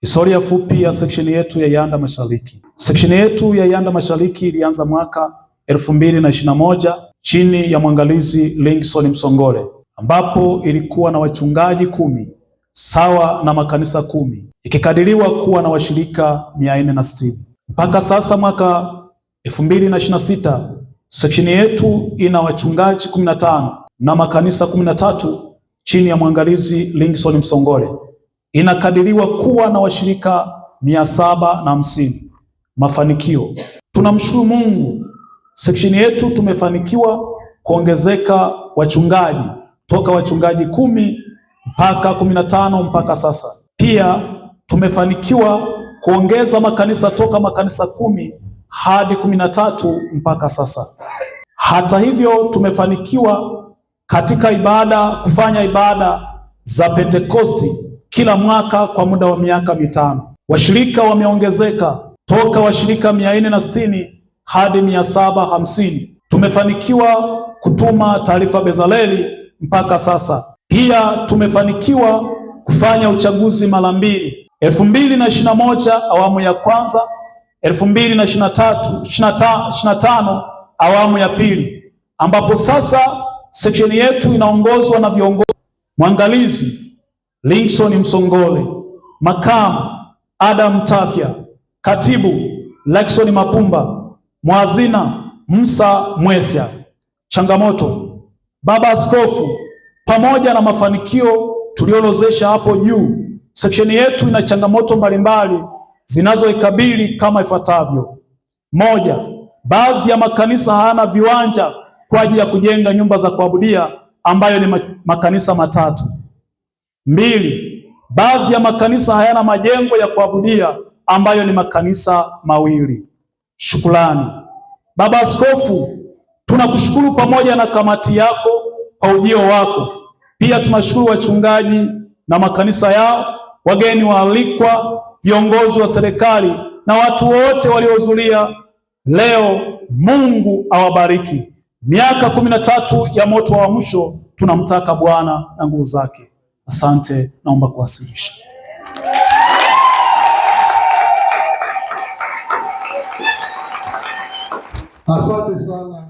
Historia fupi ya seksheni yetu ya Yanda Mashariki. Seksheni yetu ya Yanda Mashariki ilianza mwaka 2021 chini ya mwangalizi Livingstone Msongole, ambapo ilikuwa na wachungaji 10 sawa na makanisa 10, ikikadiriwa kuwa na washirika 460. Mpaka sasa mwaka 2026 seksheni yetu ina wachungaji 15 na makanisa 13 chini ya mwangalizi Livingstone Msongole. Inakadiriwa kuwa na washirika 750. Mafanikio. Tunamshukuru Mungu, seksheni yetu tumefanikiwa kuongezeka wachungaji toka wachungaji 10 mpaka 15 mpaka sasa. Pia tumefanikiwa kuongeza makanisa toka makanisa 10 hadi 13 mpaka sasa. Hata hivyo, tumefanikiwa katika kufanya ibada za Pentekosti kila mwaka kwa muda wa miaka 5. Washirika wameongezeka toka washirika 460 hadi 750. Tumefanikiwa kutuma taarifa Bezaleli mpaka sasa. Pia tumefanikiwa kufanya uchaguzi mara 2, 2021 awamu ya kwanza, 2025 awamu ya pili, ambapo sasa seksheni yetu inaongozwa na viongozi: mwangalizi Livingstone Msongole, makamu Adam Tafya, katibu Laxon Mapumba, mwazina Musa Mwesya. Changamoto: baba askofu. Pamoja na mafanikio tuliorozesha hapo juu, seksheni yetu ina changamoto mbalimbali zinazoikabili kama ifuatavyo. 1. Baadhi ya makanisa hayana viwanja kwa ajili ya kujenga nyumba za kuabudia ambayo ni makanisa 3. 2. Baadhi ya makanisa hayana majengo ya kuabudia ambayo ni makanisa 2. Shukrani. Baba Askofu, tunakushukuru pamoja na kamati yako kwa ujio wako. Pia tunashukuru wachungaji na makanisa yao, wageni waalikwa, viongozi wa serikali na watu wote waliohudhuria leo. Mungu awabariki. Miaka 13 ya moto wa uamsho tunamtaka Bwana na nguvu zake. Asante, naomba kuwasilisha. Asante sana.